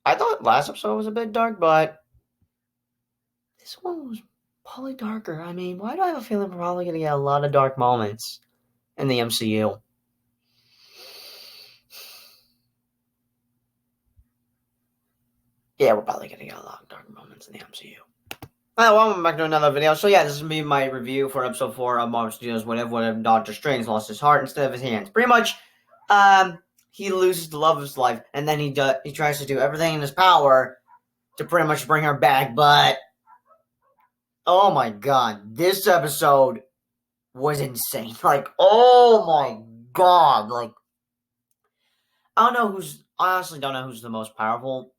I thought last episode was a bit dark, but this one was probably darker. I mean, why do I have a feeling we're probably gonna get a lot of dark moments in the MCU? Yeah, we're probably gonna get a lot of dark moments in the MCU. Welcome back to another video. So yeah, this is gonna be my review for episode 4 of Marvel Studios What If Doctor Strange lost his heart instead of his hands. Pretty much, he loses the love of his life, and then he tries to do everything in his power to pretty much bring her back, but oh my god, this episode was insane. Like, oh my god, like I honestly don't know who's the most powerful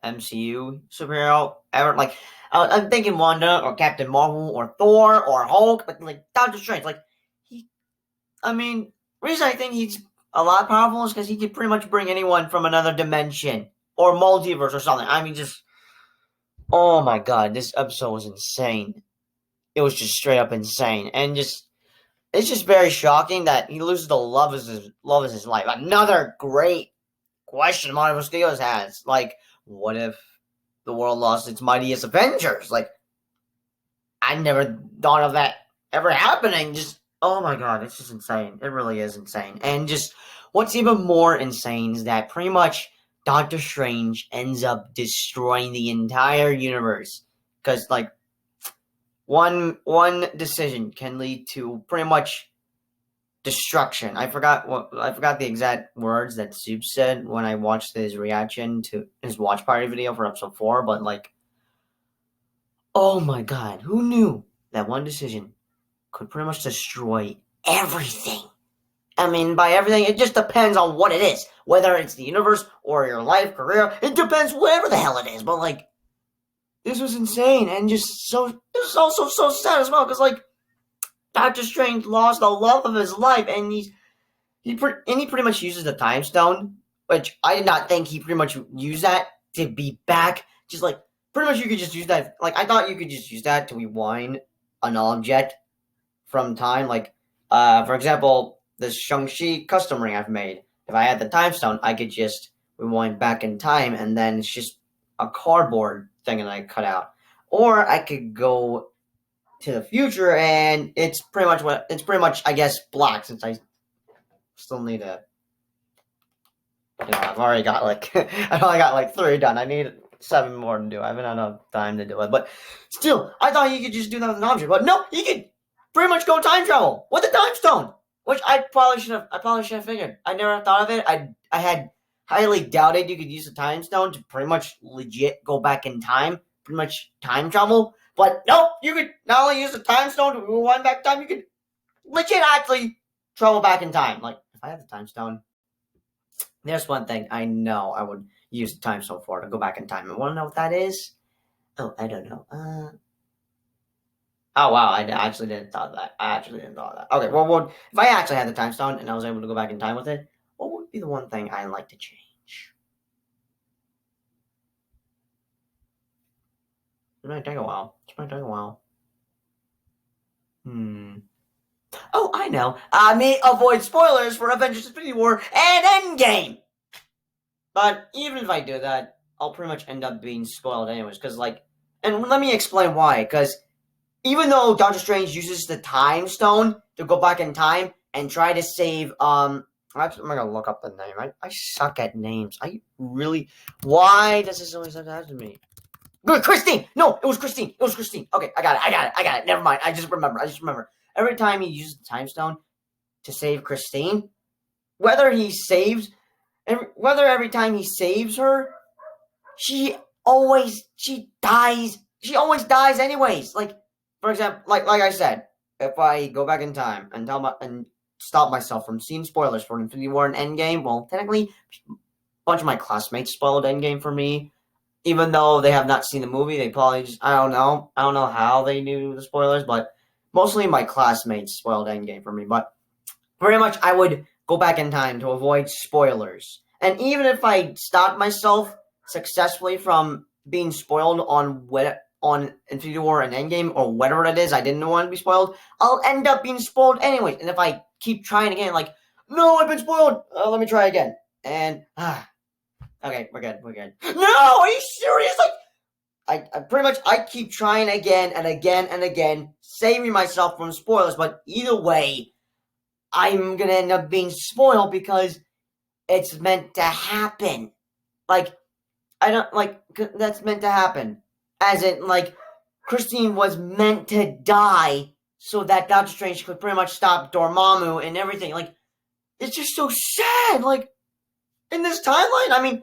MCU superhero ever. Like, I'm thinking Wanda or Captain Marvel or Thor or Hulk, but like Doctor Strange, like he. I mean, reason I think he's a lot powerful is because he could pretty much bring anyone from another dimension or multiverse or something. I mean, just oh my god, this episode was insane. It was just straight up insane, and just it's just very shocking that he loses the love of his life. Another great question Marvel Studios has. Like, what if the world lost its mightiest Avengers? Like, I never thought of that ever happening. Just, oh my god, it's just insane. It really is insane. And just, what's even more insane is that pretty much Doctor Strange ends up destroying the entire universe. Because, like, one decision can lead to pretty much destruction. I forgot the exact words that Soup said when I watched his reaction to his watch party video for episode 4, but like, oh my god, who knew that one decision could pretty much destroy everything? I mean, by everything, it just depends on what it is. Whether it's the universe or your life, career, it depends whatever the hell it is. But like, this was insane and just so. This is also so sad as well because like Doctor Strange lost the love of his life, and he pretty much uses the time stone, which I did not think he pretty much used that to be back. Just like pretty much you could just use that. Like I thought you could just use that to rewind an object from time. Like for example, this Shang-Chi custom ring I've made. If I had the time stone, I could just rewind back in time, and then it's just a cardboard thing that I cut out. Or I could go to the future, and it's pretty much I guess black since I still need to. I've already got like I've only got like 3 done. I need 7 more to do. I haven't had enough time to do it, but still, I thought you could just do that with an object. But no, you could pretty much go time travel with the time stone, which I probably should have. I probably should have figured. I never thought of it. I had highly doubted you could use the time stone to pretty much legit go back in time, pretty much time travel. But nope, you could not only use the time stone to rewind back time, you could legit actually travel back in time. Like if I had the time stone. There's one thing I know I would use the time stone for to go back in time. And want to know what that is? Oh, I don't know. Oh wow, I actually didn't thought of that. I actually didn't thought of that. Okay, well, if I actually had the time stone and I was able to go back in time with it, what would be the one thing I'd like to change? It might take a while. It might take a while. Oh, I know. I may avoid spoilers for Avengers Infinity War and Endgame. But even if I do that, I'll pretty much end up being spoiled anyways. Because, like, and let me explain why. Because even though Doctor Strange uses the time stone to go back in time and try to save, I'm gonna look up the name. I suck at names. I really. Why does this always have to happen to me? Good, Christine! No, it was Christine. It was Christine. Okay, I got it. Never mind. I just remember. Every time he uses the time stone to save Christine, whether he saves whether every time he saves her, she dies. She always dies anyways. Like, for example, like I said, if I go back in time and stop myself from seeing spoilers for Infinity War and Endgame, well, technically, a bunch of my classmates spoiled Endgame for me. Even though they have not seen the movie, they probably just, I don't know how they knew the spoilers, but mostly my classmates spoiled Endgame for me. But pretty much I would go back in time to avoid spoilers. And even if I stopped myself successfully from being spoiled on Infinity War and Endgame or whatever it is I didn't want to be spoiled, I'll end up being spoiled anyways. And if I keep trying again, like, no, I've been spoiled, let me try again. And Okay, we're good. We're good. No, are you serious? Like, I pretty much I keep trying again and again and again, saving myself from spoilers. But either way, I'm gonna end up being spoiled because it's meant to happen. Like, I don't like that's meant to happen. As in, like, Christine was meant to die so that Doctor Strange could pretty much stop Dormammu and everything. Like, it's just so sad. Like, in this timeline, I mean,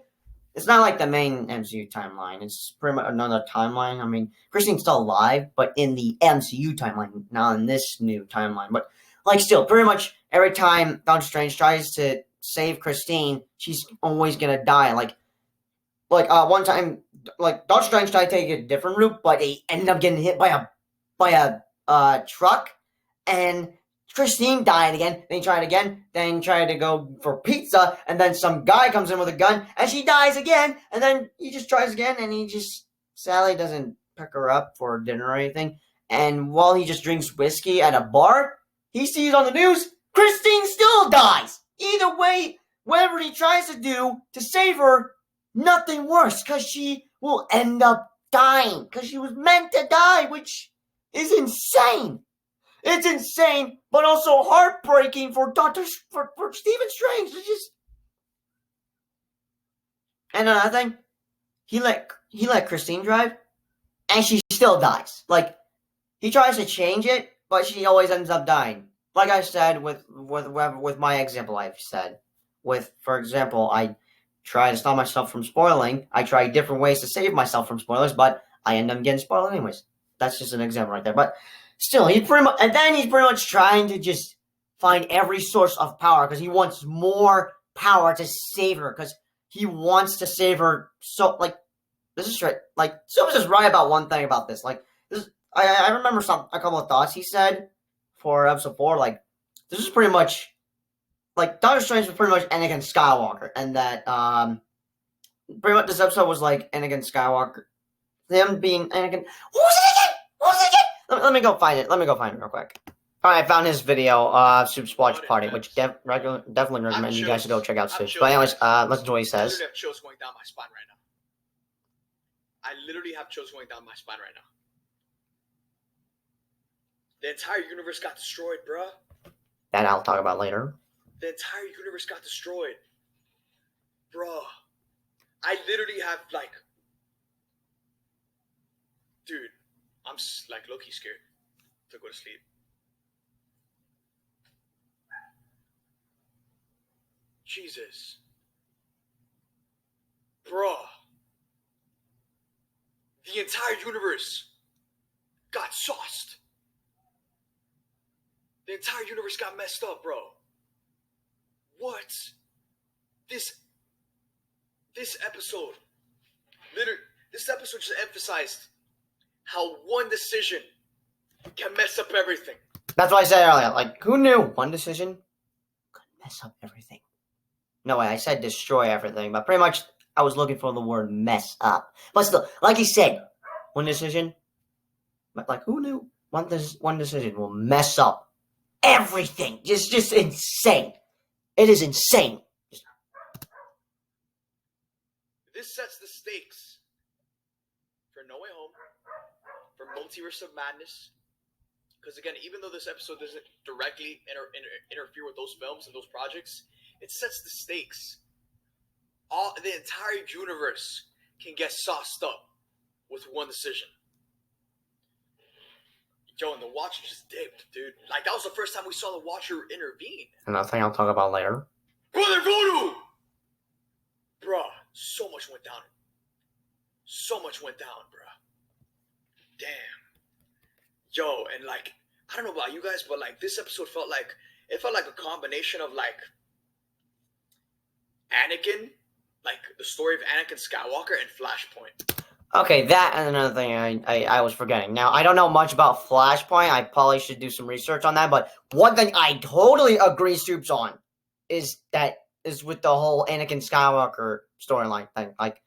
it's not like the main MCU timeline. It's pretty much another timeline. I mean, Christine's still alive, but in the MCU timeline, not in this new timeline. But, like, still, pretty much every time Doctor Strange tries to save Christine, she's always gonna die. One time, like, Doctor Strange tried to take a different route, but he ended up getting hit by a truck, and Christine died again. Then he tried again. Then he tried to go for pizza, and then some guy comes in with a gun, and she dies again. And then he just tries again, and he just Sally doesn't pick her up for dinner or anything. And while he just drinks whiskey at a bar, he sees on the news Christine still dies. Either way, whatever he tries to do to save her, nothing works, because she will end up dying, because she was meant to die, which is insane. It's insane, but also heartbreaking for for Stephen Strange. It's just, and another thing, he let Christine drive, and she still dies. Like, he tries to change it, but she always ends up dying. Like I said with my example, I've said for example, I try to stop myself from spoiling. I try different ways to save myself from spoilers, but I end up getting spoiled anyways. That's just an example right there. But still, he's pretty much trying to just find every source of power because he wants more power to save her, because he wants to save her. So, like, this is right. Like, Silver's is right about one thing about this. Like, this, I remember a couple of thoughts he said for episode 4. Like, this is pretty much, like, Doctor Strange was pretty much Anakin Skywalker, and that pretty much this episode was like Anakin Skywalker, him being Anakin. What was it again? Let me go find it. Let me go find it real quick. All right, I found his video, Soup's Watch Party, which definitely recommend you guys to go check out Soup. But anyways, listen to what he says. I literally have chills going down my spine right now. I literally have chills going down my spine right now. The entire universe got destroyed, bruh. That I'll talk about later. The entire universe got destroyed. Bruh. I literally have, like... Dude, I'm, like, low-key scared to go to sleep. Jesus. Bruh. The entire universe got sauced. The entire universe got messed up, bro. What? This episode, literally, this episode just emphasized how one decision can mess up everything. That's what I said earlier. Like, who knew one decision could mess up everything? No way, I said destroy everything, but pretty much I was looking for the word mess up. But still, like he said, one decision, but like, who knew one decision will mess up everything? Just insane. It is insane. This sets the stakes for No Way Home, for Multiverse of Madness. Because again, even though this episode doesn't directly interfere with those films and those projects, it sets the stakes. The entire universe can get sauced up with one decision. Yo, and the Watcher just dipped, dude. Like, that was the first time we saw the Watcher intervene. Another thing I'll talk about later. Brother Voodoo! Bruh, so much went down. So much went down, bruh. Damn. Yo, and like, I don't know about you guys, but like, this episode felt like a combination of like Anakin, like the story of Anakin Skywalker, and Flashpoint. Okay, that and another thing I was forgetting. Now, I don't know much about Flashpoint. I probably should do some research on that. But one thing I totally agree Soups on is with the whole Anakin Skywalker storyline thing. Like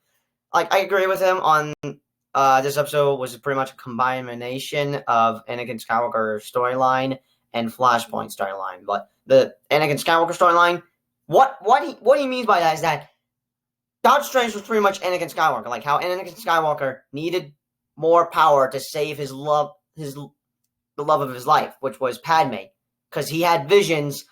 I agree with him on this episode was pretty much a combination of Anakin Skywalker storyline and Flashpoint storyline. But the Anakin Skywalker storyline, what he means by that is that Doctor Strange was pretty much Anakin Skywalker, like how Anakin Skywalker needed more power to save the love of his life, which was Padme, because he had visions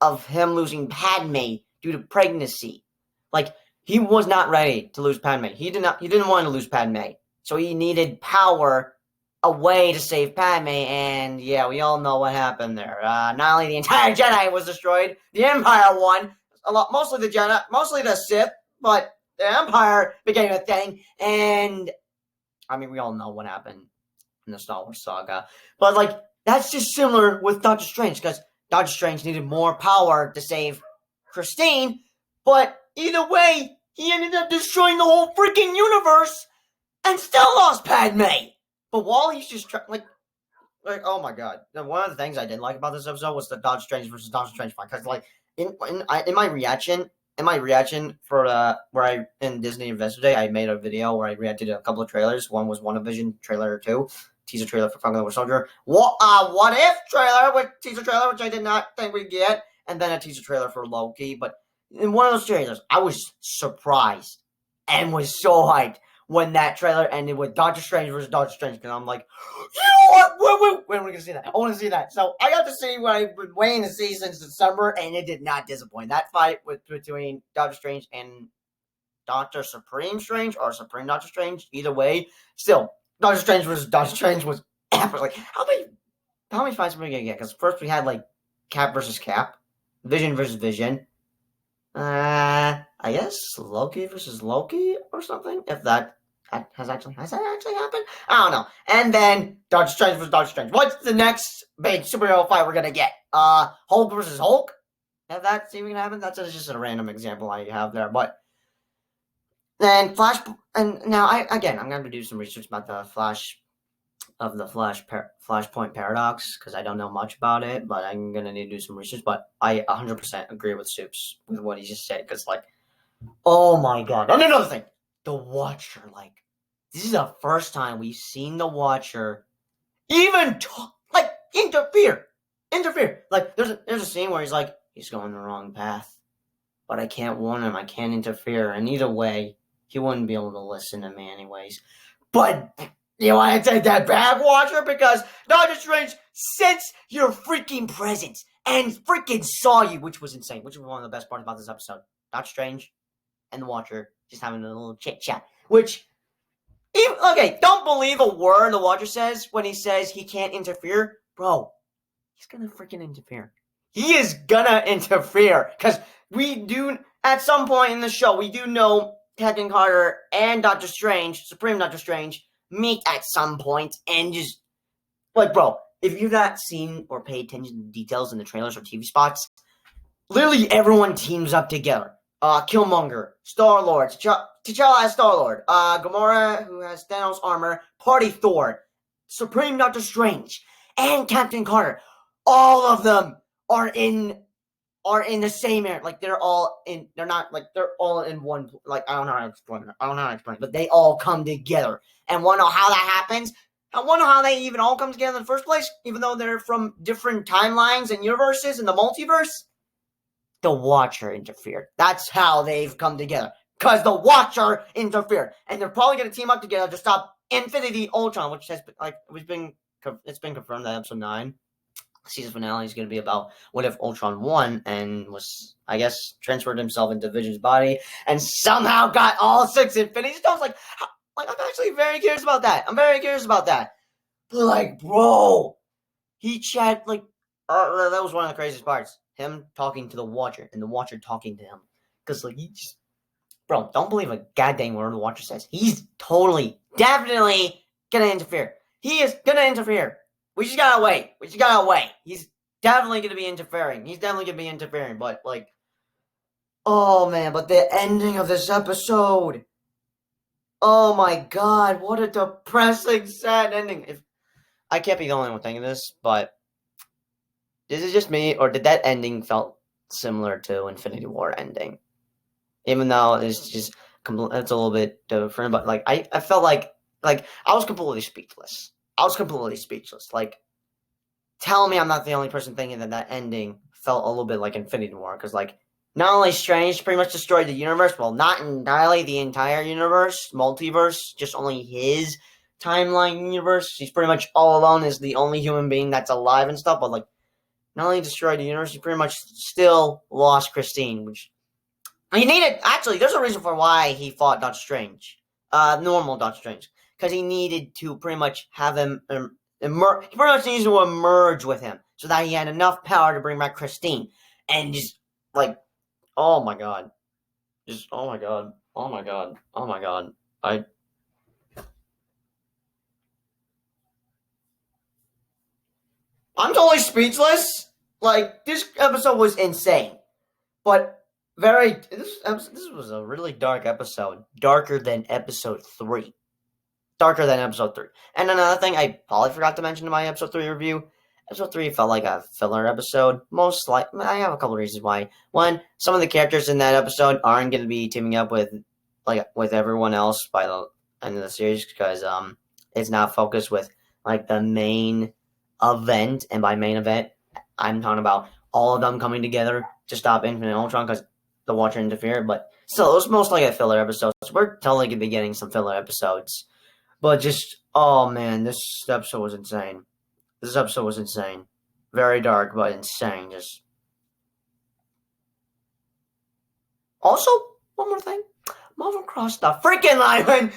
of him losing Padme due to pregnancy. Like, he was not ready to lose Padme. He didn't want to lose Padme. So he needed power, a way to save Padme, and yeah, we all know what happened there. Not only the entire Jedi was destroyed, the Empire won. Mostly the Jedi, mostly the Sith, but the Empire became a thing, and I mean, we all know what happened in the Star Wars saga. But like, that's just similar with Doctor Strange, because Doctor Strange needed more power to save Christine, but either way, he ended up destroying the whole freaking universe and still lost Padme. But while he's just like, oh my god, one of the things I didn't like about this episode was the Doctor Strange versus Doctor Strange fight, because like in my reaction for where I in Disney Investor Day, I made a video where I reacted to a couple of trailers. One was WandaVision trailer 2, teaser trailer for Falcon and Winter Soldier. What if trailer with teaser trailer, which I did not think we'd get, and then a teaser trailer for Loki. But in one of those trailers, I was surprised and was so hyped when that trailer ended with Doctor Strange versus Doctor Strange, because I'm like, you know what? When are we gonna see that? I want to see that. So I got to see what I've been waiting to see since December, and it did not disappoint. That fight between Doctor Strange and Doctor Supreme Strange, or Supreme Doctor Strange, either way, still Doctor Strange versus Doctor Strange was epic. Like, how many fights are we gonna get? Because first we had like Cap versus Cap, Vision versus Vision. I guess Loki versus Loki or something. If that has that actually happened? I don't know. And then Doctor Strange versus Doctor Strange. What's the next big superhero fight we're gonna get? Hulk versus Hulk. If that's even happen, that's just a random example I have there. But then Flash, and now I'm gonna do some research about the Flashpoint paradox, because I don't know much about it, but I'm gonna need to do some research. But I 100% agree with Soups with what he just said, because like, oh my god! And another thing, the Watcher. Like, this is the first time we've seen the Watcher even interfere. Like, there's a scene where he's going the wrong path, but I can't warn him. I can't interfere, and either way, he wouldn't be able to listen to me anyways. But you want to take that back, Watcher? Because Doctor Strange sensed your freaking presence and freaking saw you, which was insane, which was one of the best parts about this episode. Doctor Strange and the Watcher just having a little chit-chat, which, don't believe a word the Watcher says when he says he can't interfere. Bro, he's gonna freaking interfere. He is gonna interfere, because we do, at some point in the show, we do know Captain Carter and Doctor Strange, Supreme Doctor Strange, meet at some point, and just, like, bro, if you've not seen or paid attention to the details in the trailers or TV spots, literally everyone teams up together. Killmonger, Star-Lord, T'Challa as Star-Lord, Gamora, who has Thanos armor, Party Thor, Supreme Doctor Strange, and Captain Carter. All of them are in the same area. Like, they're all in one, like, I don't know how to explain it, but they all come together. And wanna know how that happens? I wonder how they even all come together in the first place, even though they're from different timelines and universes in the multiverse. The Watcher interfered. That's how they've come together. Because the Watcher interfered. And they're probably going to team up together to stop Infinity Ultron, which has been confirmed that episode 9 season finale is going to be about what if Ultron won and was, I guess, transferred himself into Vision's body and somehow got all 6 Infinity Stones. Like, I'm actually very curious about that. But like, bro, he chat like, that was one of the craziest parts. Him talking to the Watcher and the Watcher talking to him. Because, like, bro, don't believe a goddamn word the Watcher says. He's totally, definitely gonna interfere. He is gonna interfere. We just gotta wait. He's definitely gonna be interfering. But, like, oh man, but the ending of this episode. Oh my god, what a depressing, sad ending. If I can't be the only one thinking this, but is it just me, or did that ending felt similar to Infinity War ending? Even though it's just it's a little bit different, but like I felt like I was completely speechless. Like, tell me I'm not the only person thinking that ending felt a little bit like Infinity War, because like not only Strange pretty much destroyed the universe, well, not entirely the entire universe, multiverse, just only his timeline universe. He's pretty much all alone as the only human being that's alive and stuff, but like not only destroyed the universe, he pretty much still lost Christine, which he needed. Actually, there's a reason for why he fought Doctor Strange, normal Doctor Strange, because he needed to pretty much have him emerge. He pretty much needs to emerge with him so that he had enough power to bring back Christine, and just like, oh my god, just oh my god, oh my god, oh my god, I. I'm totally speechless. Like this episode was insane, but this was a really dark episode, darker than episode 3. Darker than episode 3. And another thing I probably forgot to mention in my episode 3 review, episode 3 felt like a filler episode. Most like I have a couple of reasons why. One, some of the characters in that episode aren't going to be teaming up with everyone else by the end of the series because it's not focused with like the main event, and by main event I'm talking about all of them coming together to stop Infinite Ultron because the Watcher interfered. But still, it was most like a filler episode. So we're totally going to be getting some filler episodes. But just, oh man, this episode was insane. This episode was insane. Very dark, but insane. Just. Also, one more thing. Marvel crossed the freaking line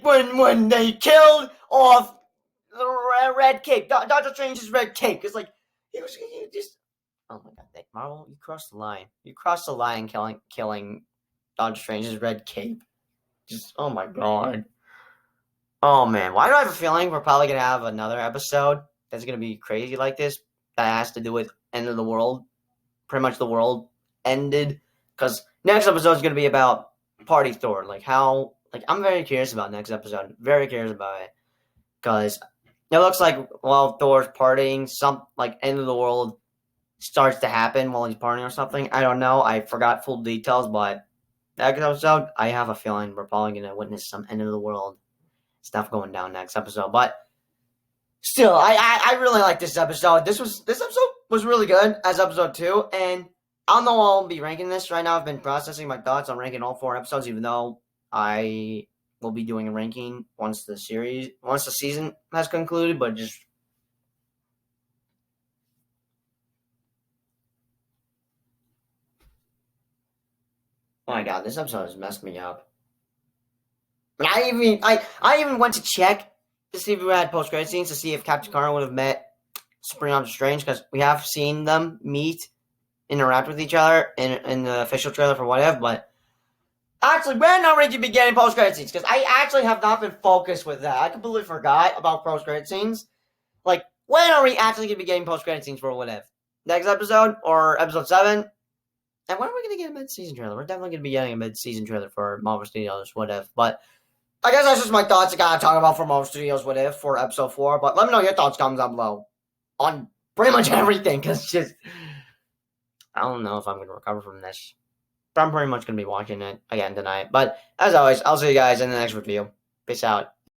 when they killed off the Red Cape. Doctor Strange's Red Cape. It's like he just. Oh my god, Marvel, you crossed the line. You crossed the line, killing Doctor Strange's Red Cape. Just, oh my god. Oh man, why do I have a feeling we're probably gonna have another episode that's gonna be crazy like this that has to do with end of the world? Pretty much the world ended because next episode is gonna be about Party Thor. Like how, like I'm very curious about next episode. Very curious about it because it looks like while Thor's partying, some like end of the world starts to happen while he's partying or something. I don't know. I forgot full details, but next episode, I have a feeling we're probably gonna witness some end of the world stuff going down next episode. But still, I really like this episode. This episode was really good as episode 2, and I don't know how I'll be ranking this right now. I've been processing my thoughts on ranking all 4 episodes, even though I will be doing a ranking once the season has concluded. But just oh my god, this episode has messed me up. I even went to check to see if we had post credit scenes to see if Captain Carter would have met Supreme Doctor Strange because we have seen them interact with each other in the official trailer for What If, but actually we're not ready to be getting post credit scenes because I actually have not been focused with that. I completely forgot about post credit scenes. Like, when are we actually going to be getting post credit scenes for What If? Next episode or episode 7? And when are we going to get a mid season trailer? We're definitely going to be getting a mid season trailer for Marvel Studios What If, but I guess that's just my thoughts I gotta talk about for Marvel Studios What If for episode 4. But let me know your thoughts, comments down below on pretty much everything, because just I don't know if I'm gonna recover from this. But I'm pretty much gonna be watching it again tonight. But as always, I'll see you guys in the next review. Peace out.